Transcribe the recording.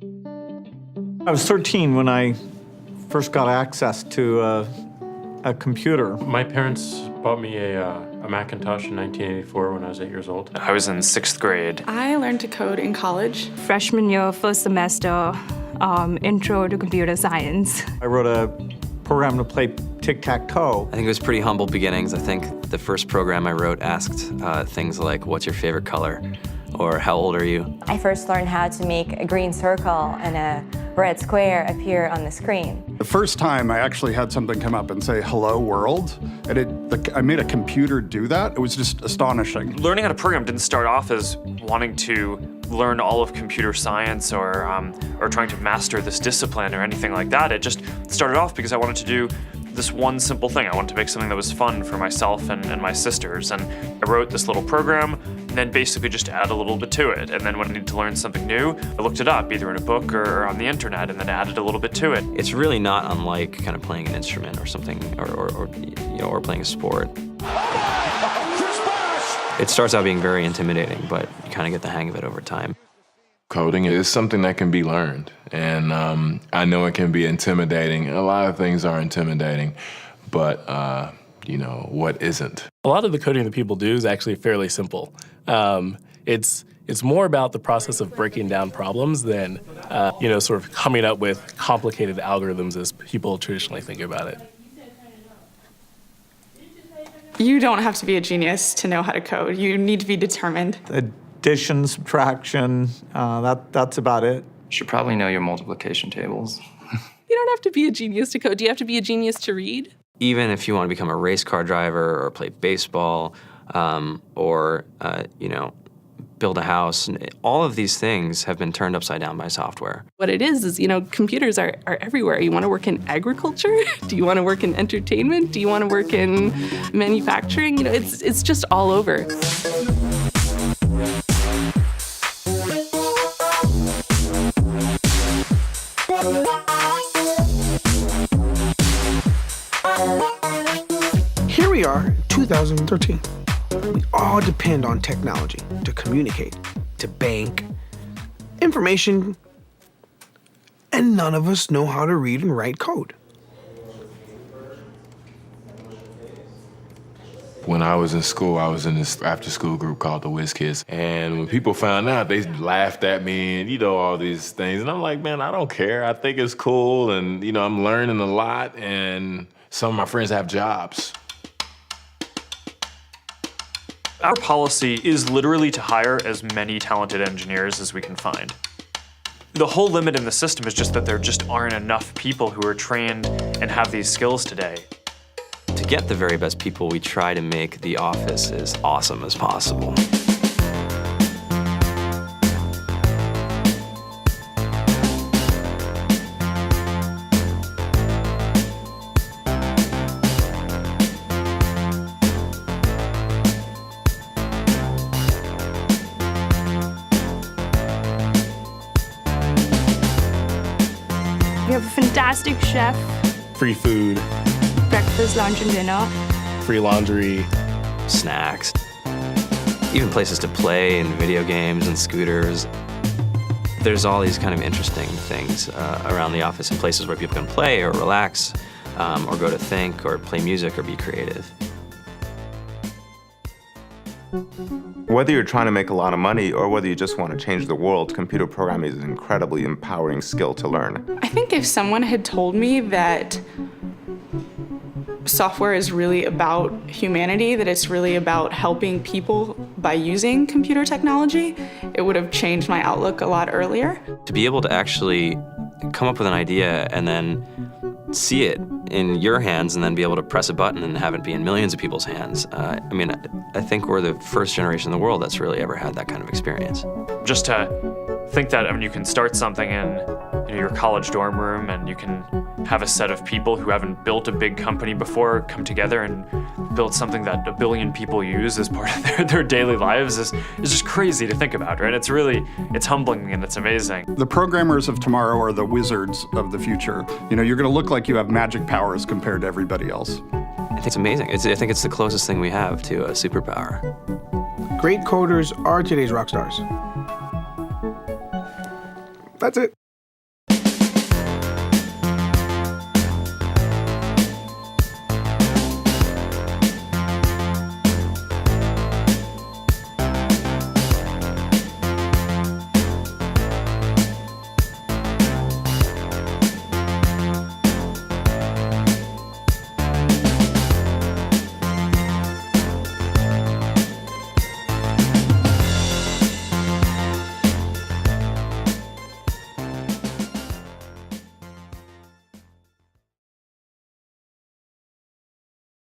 I was 13 when I first got access to a computer. My parents bought me a Macintosh in 1984 when I was 8 years old. I was in 6th grade. I learned to code in college. Freshman year, first semester, intro to computer science. I wrote a program to play tic-tac-toe. I think it was pretty humble beginnings. I think the first program I wrote asked things like, what's your favorite color? Or how old are you? I first learned how to make a green circle and a red square appear on the screen. The first time I actually had something come up and say, hello world, and I made a computer do that. It was just astonishing. Learning how to program didn't start off as wanting to learn all of computer science or trying to master this discipline or anything like that. It just started off because I wanted to do this one simple thing. I wanted to make something that was fun for myself and my sisters. And I wrote this little program and then basically just added a little bit to it. And then when I needed to learn something new, I looked it up either in a book or on the internet and then added a little bit to it. It's really not unlike kind of playing an instrument or something, or playing a sport. It starts out being very intimidating, but you kind of get the hang of it over time. Coding is something that can be learned, and I know it can be intimidating. A lot of things are intimidating, but what isn't? A lot of the coding that people do is actually fairly simple. It's more about the process of breaking down problems than sort of coming up with complicated algorithms as people traditionally think about it. You don't have to be a genius to know how to code. You need to be determined. Addition, subtraction, that's about it. You should probably know your multiplication tables. You don't have to be a genius to code. Do you have to be a genius to read? Even if you want to become a race car driver or play baseball or build a house, all of these things have been turned upside down by software. What it is, computers are everywhere. You want to work in agriculture? Do you want to work in entertainment? Do you want to work in manufacturing? It's just all over. Here we are, 2013. We all depend on technology to communicate, to bank, information, and none of us know how to read and write code. When I was in school, I was in this after-school group called the Whiz Kids. And when people found out, they laughed at me and, all these things. And I'm like, man, I don't care. I think it's cool. And, I'm learning a lot. And some of my friends have jobs. Our policy is literally to hire as many talented engineers as we can find. The whole limit in the system is just that there just aren't enough people who are trained and have these skills today. To get the very best people, we try to make the office as awesome as possible. We have a fantastic chef, Free food, breakfast, lunch, and dinner. free laundry, snacks, even places to play and video games and scooters. There's all these kind of interesting things around the office and places where people can play or relax or go to think or play music or be creative. Whether you're trying to make a lot of money or whether you just want to change the world, computer programming is an incredibly empowering skill to learn. I think if someone had told me that software is really about humanity, that it's really about helping people by using computer technology, it would have changed my outlook a lot earlier. To be able to actually come up with an idea and then see it in your hands and then be able to press a button and have it be in millions of people's hands. I think we're the first generation in the world that's really ever had that kind of experience. Just to think that you can start something in your college dorm room and you can have a set of people who haven't built a big company before come together and build something that 1 billion people use as part of their daily lives is just crazy to think about, right? It's humbling and it's amazing. The programmers of tomorrow are the wizards of the future. You're gonna look like you have magic powers compared to everybody else. I think it's amazing. I think it's the closest thing we have to a superpower. Great coders are today's rock stars. That's it.